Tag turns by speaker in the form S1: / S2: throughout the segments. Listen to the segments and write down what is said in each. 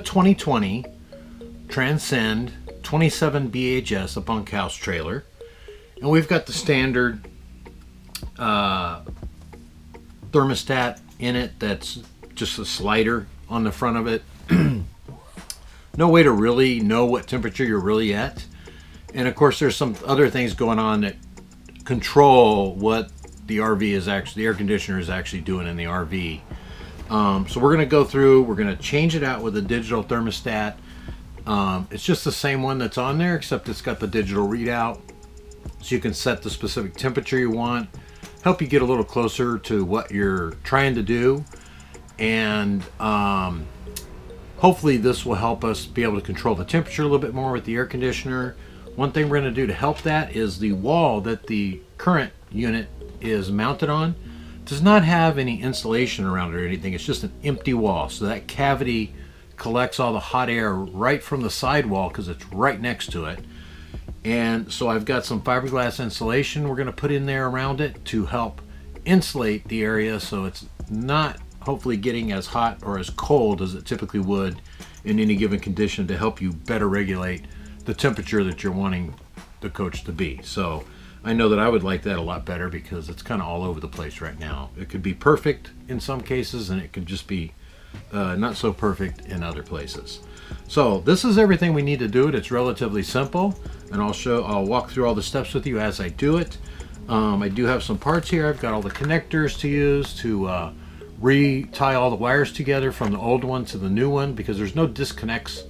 S1: 2020 Transcend 27 BHS, a bunkhouse trailer, and we've got the standard thermostat in it that's just a slider on the front of it. No way to really know what temperature you're really at, and of course there's some other things going on that control what the RV is actually, the air conditioner is actually doing in the RV. So we're going to go through, we're going to change it out with a digital thermostat. It's just the same one that's on there, except it's got the digital readout, so you can set the specific temperature you want, help you get a little closer to what you're trying to do, and hopefully this will help us be able to control the temperature a little bit more with the air conditioner. One thing we're going to do to help that is the wall that the current unit is mounted on does not have any insulation around it or anything. It's just an empty wall, so that cavity collects all the hot air right from the sidewall because it's right next to it. And so I've got some fiberglass insulation we're going to put in there around it to help insulate the area, so it's not hopefully getting as hot or as cold as it typically would in any given condition, to help you better regulate the temperature that you're wanting the coach to be. So I know that I would like that a lot better because it's kind of all over the place right now. It could be perfect in some cases, and it could just be not so perfect in other places. So this is everything we need to do it. It's relatively simple, and I'll walk through all the steps with you as I do it. I do have some parts here. I've got all the connectors to use to re-tie all the wires together from the old one to the new one, because there's no disconnects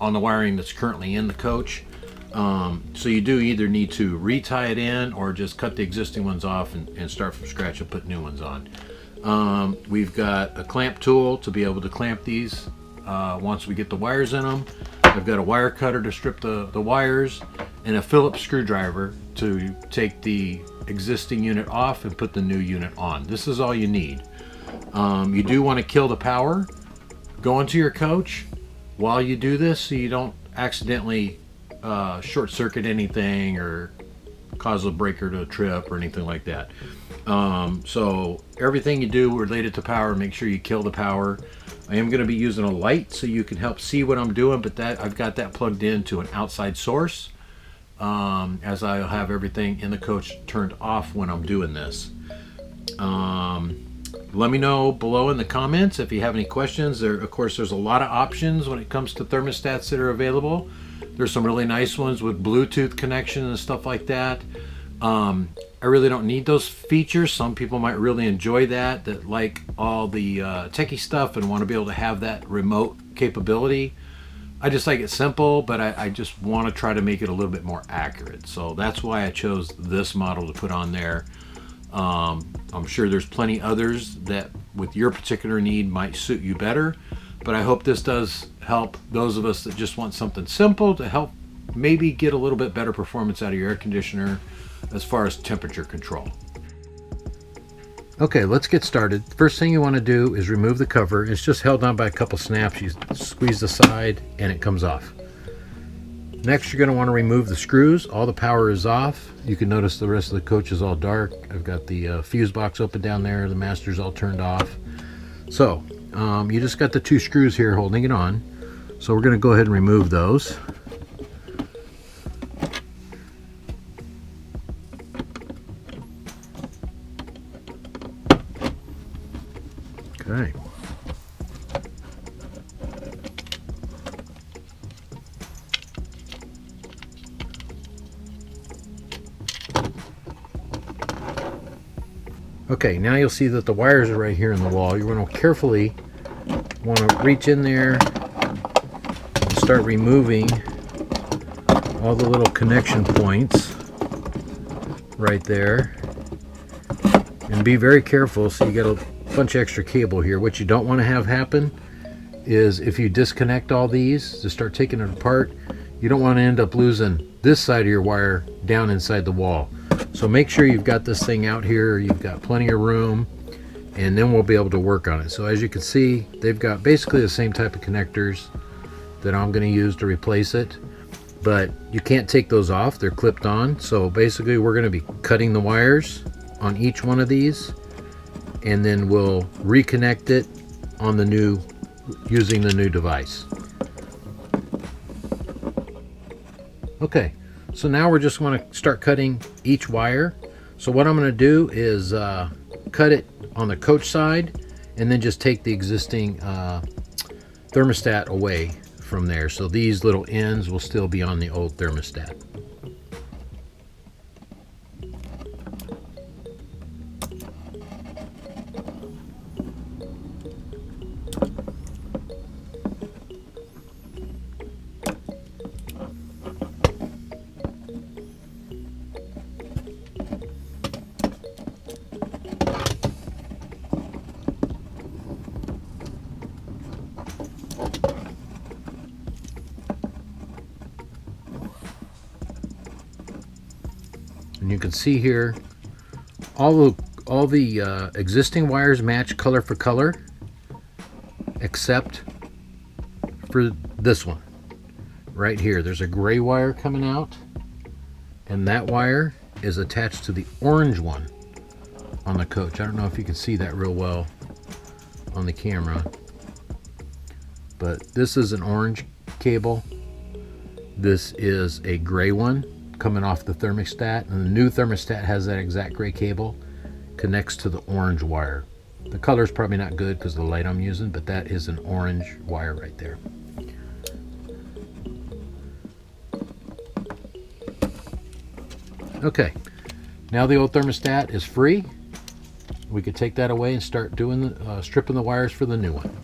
S1: on the wiring that's currently in the coach. So you do either need to re-tie it in or just cut the existing ones off and start from scratch and put new ones on. We've got a clamp tool to be able to clamp these once we get the wires in them. I've got a wire cutter to strip the wires, and a Phillips screwdriver to take the existing unit off and put the new unit on. This is all you need. You do want to kill the power going to your coach while you do this, so you don't accidentally short circuit anything or cause a breaker to trip or anything like that. So everything you do related to power, make sure you kill the power. I am going to be using a light so you can help see what I'm doing, but that I've got that plugged into an outside source, as I'll have everything in the coach turned off when I'm doing this. Let me know below in the comments if you have any questions. Of course, there's a lot of options when it comes to thermostats that are available. There's some really nice ones with Bluetooth connection and stuff like that. I really don't need those features. Some people might really enjoy that like all the techie stuff and want to be able to have that remote capability. I just like it simple, but I just want to try to make it a little bit more accurate. So that's why I chose this model to put on there. I'm sure there's plenty others that with your particular need might suit you better, but I hope this does help those of us that just want something simple to help maybe get a little bit better performance out of your air conditioner as far as temperature control. Okay, let's get started. First thing you want to do is remove the cover. It's just held on by a couple snaps. You squeeze the side and it comes off. Next, you're going to want to remove the screws. All the power is off. You can notice the rest of the coach is all dark. I've got the fuse box open down there. The master's all turned off. So you just got the two screws here holding it on. So we're going to go ahead and remove those. Okay. Okay, now you'll see that the wires are right here in the wall. You're going to carefully want to reach in there and start removing all the little connection points right there. And be very careful, so you get a bunch of extra cable here. What you don't want to have happen is if you disconnect all these to start taking it apart, you don't want to end up losing this side of your wire down inside the wall. So make sure you've got this thing out here, you've got plenty of room, and then we'll be able to work on it. So as you can see, they've got basically the same type of connectors that I'm going to use to replace it, but you can't take those off, they're clipped on. So basically we're going to be cutting the wires on each one of these, and then we'll reconnect it on the new, using the new device. Okay, so now we're just going to start cutting each wire. So what I'm going to do is cut it on the coach side and then just take the existing thermostat away from there. So these little ends will still be on the old thermostat. And you can see here all the existing wires match color for color, except for this one right here. There's a gray wire coming out, and that wire is attached to the orange one on the coach. I don't know if you can see that real well on the camera, but this is an orange cable. This is a gray one coming off the thermostat, and the new thermostat has that exact gray cable, connects to the orange wire. The color is probably not good because of the light I'm using, but that is an orange wire right there. Okay, now the old thermostat is free. We could take that away and start doing stripping the wires for the new one.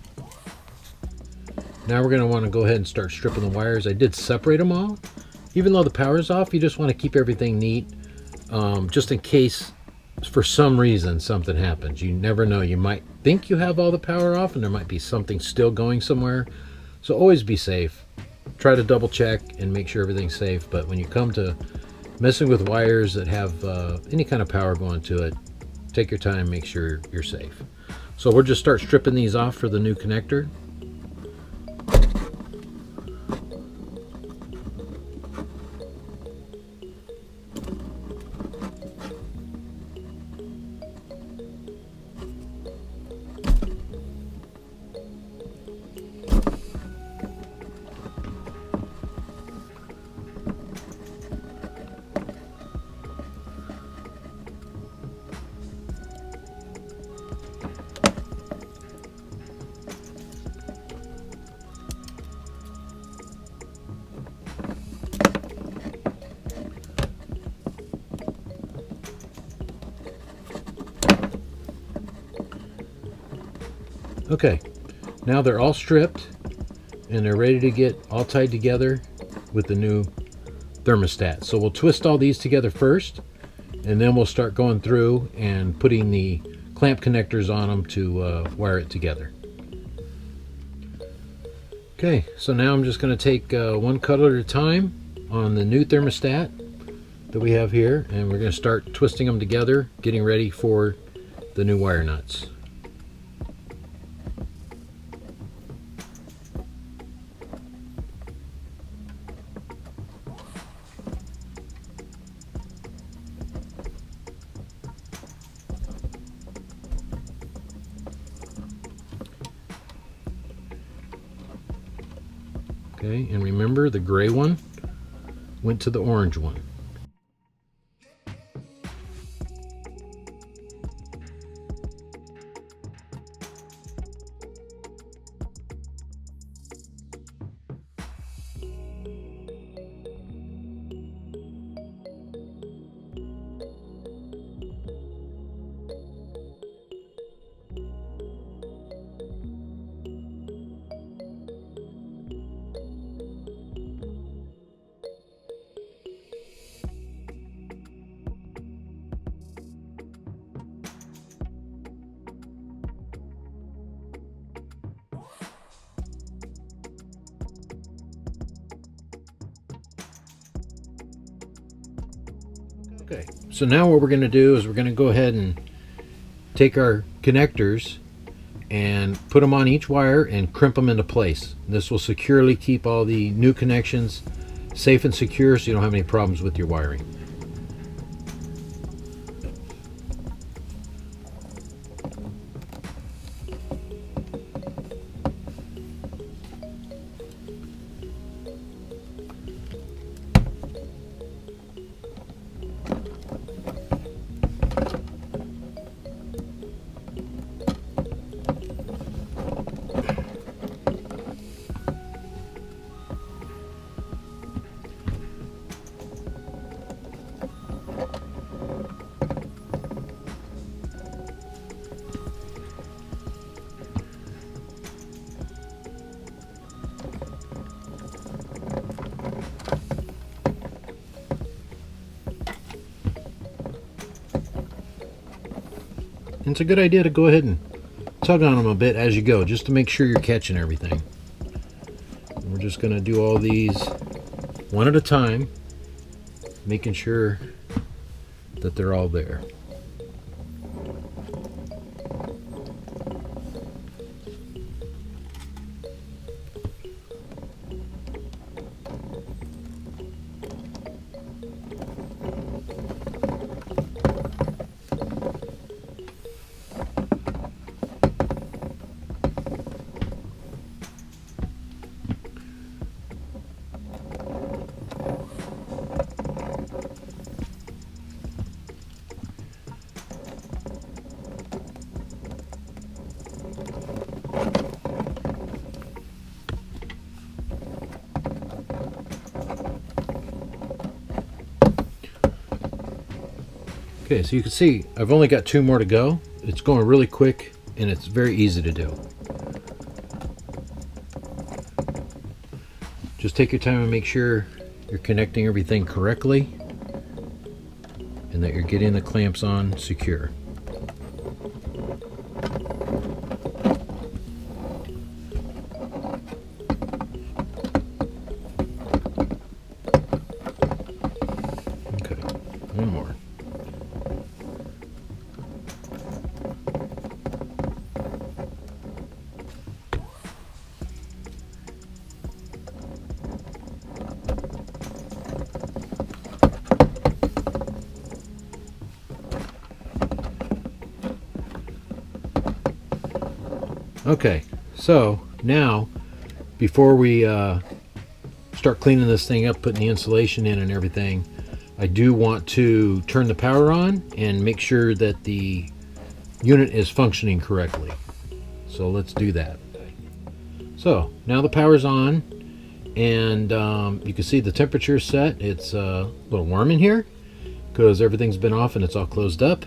S1: Now we're going to want to go ahead and start stripping the wires. I did separate them all. Even though the power is off, you just want to keep everything neat, just in case for some reason something happens. You never know. You might think you have all the power off and there might be something still going somewhere. So always be safe. Try to double check and make sure everything's safe. But when you come to messing with wires that have any kind of power going to it, take your time, make sure you're safe. So we'll just start stripping these off for the new connector. Okay, now they're all stripped and they're ready to get all tied together with the new thermostat. So we'll twist all these together first, and then we'll start going through and putting the clamp connectors on them to wire it together. Okay, so now I'm just going to take one cut at a time on the new thermostat that we have here, and we're going to start twisting them together, getting ready for the new wire nuts. Okay, and remember the gray one went to the orange one. Okay, so now what we're going to do is we're going to go ahead and take our connectors and put them on each wire and crimp them into place. This will securely keep all the new connections safe and secure so you don't have any problems with your wiring. And it's a good idea to go ahead and tug on them a bit as you go, just to make sure you're catching everything. And we're just going to do all these one at a time, making sure that they're all there. Okay, so you can see I've only got 2 more to go. It's going really quick and it's very easy to do. Just take your time and make sure you're connecting everything correctly and that you're getting the clamps on secure. Okay, one more. Okay, so now before we start cleaning this thing up, putting the insulation in and everything, I do want to turn the power on and make sure that the unit is functioning correctly. So let's do that. So now the power's on, and you can see the temperature set. It's a little warm in here because everything's been off and it's all closed up.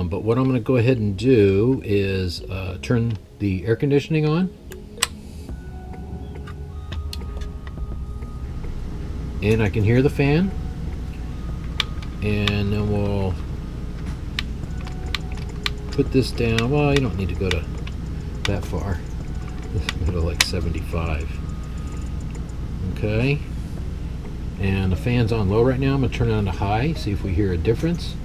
S1: But what I'm going to go ahead and do is turn the air conditioning on. And I can hear the fan. And then we'll put this down. Well, you don't need to go to that far. Go to like 75. Okay. And the fan's on low right now. I'm going to turn it on to high, see if we hear a difference.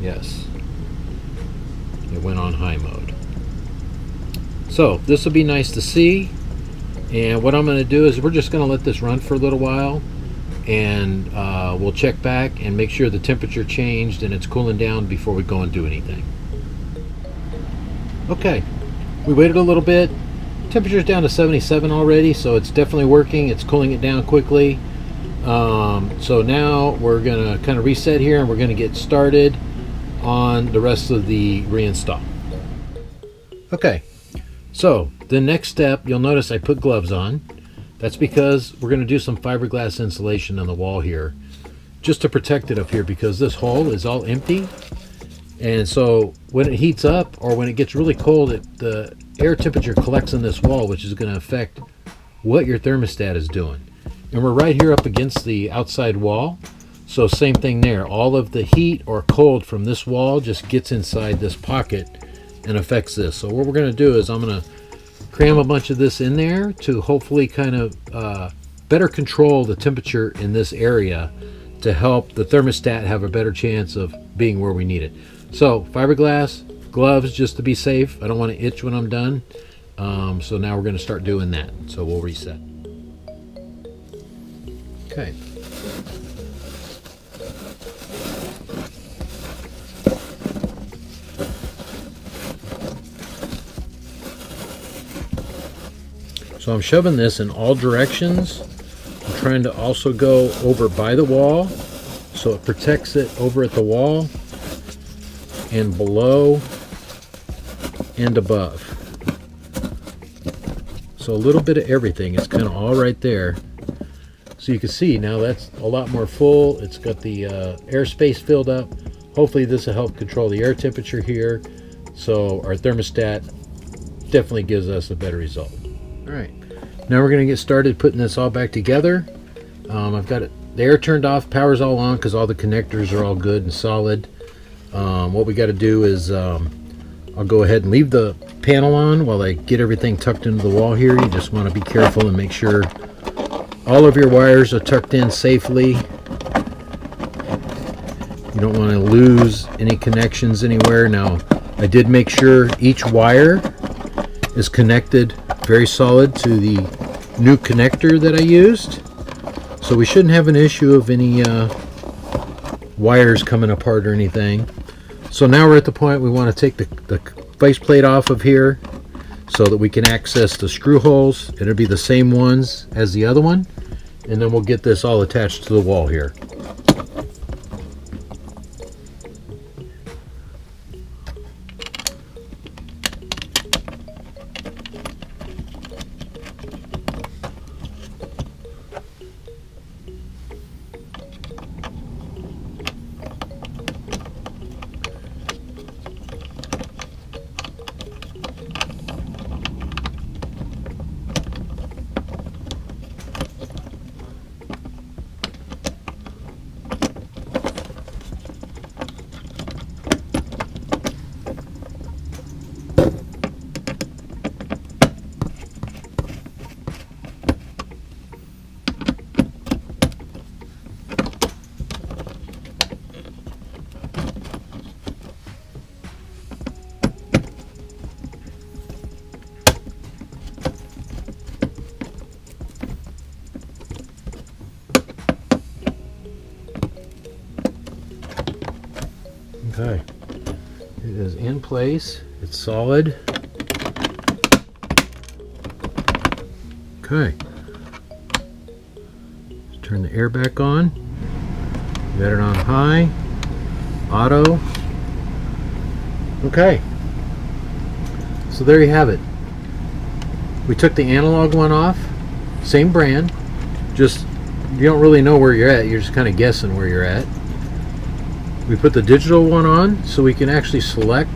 S1: Yes, it went on high mode. So this will be nice to see. And what I'm going to do is we're just going to let this run for a little while, and we'll check back and make sure the temperature changed and it's cooling down before we go and do anything. Okay, we waited a little bit. Temperature's down to 77 already, so it's definitely working. It's cooling it down quickly. So now we're going to kind of reset here, and we're going to get started on the rest of the reinstall. Okay, so the next step, you'll notice I put gloves on. That's because we're going to do some fiberglass insulation on the wall here, just to protect it up here, because this hole is all empty. And so when it heats up or when it gets really cold, the air temperature collects in this wall, which is going to affect what your thermostat is doing. And we're right here up against the outside wall. So same thing there. All of the heat or cold from this wall just gets inside this pocket and affects this. So what we're going to do is I'm going to cram a bunch of this in there to hopefully kind of better control the temperature in this area to help the thermostat have a better chance of being where we need it. So fiberglass, gloves just to be safe. I don't want to itch when I'm done. So now we're going to start doing that. So we'll reset. Okay. So I'm shoving this in all directions. I'm trying to also go over by the wall so it protects it over at the wall and below and above. So a little bit of everything. It's kind of all right there. So you can see now that's a lot more full. It's got the airspace filled up. Hopefully this will help control the air temperature here, so our thermostat definitely gives us a better result. All right, now we're going to get started putting this all back together. I've got it, the air turned off, power's all on because all the connectors are all good and solid. What we got to do is I'll go ahead and leave the panel on while I get everything tucked into the wall here. You just want to be careful and make sure all of your wires are tucked in safely. You don't want to lose any connections anywhere. Now, I did make sure each wire is connected very solid to the new connector that I used. So we shouldn't have an issue of any wires coming apart or anything. So now we're at the point we want to take the faceplate off of here so that we can access the screw holes. It'll be the same ones as the other one, and then we'll get this all attached to the wall here. Okay, it is in place, it's solid. Okay, let's turn the air back on, get it on high, auto. Okay, so there you have it. We took the analog one off, same brand, just you don't really know where you're at, you're just kind of guessing where you're at. We put the digital one on so we can actually select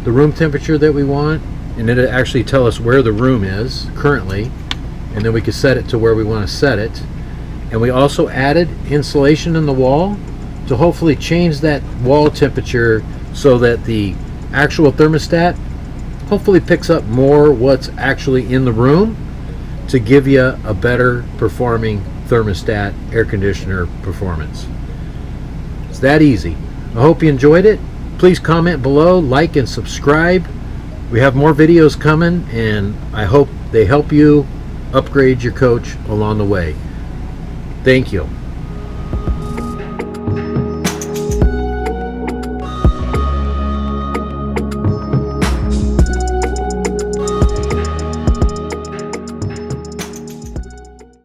S1: the room temperature that we want, and it'll actually tell us where the room is currently, and then we can set it to where we want to set it. And we also added insulation in the wall to hopefully change that wall temperature so that the actual thermostat hopefully picks up more what's actually in the room to give you a better performing thermostat air conditioner performance. That easy. I hope you enjoyed it. Please comment below, like and subscribe. We have more videos coming, and I hope they help you upgrade your coach along the way. Thank you.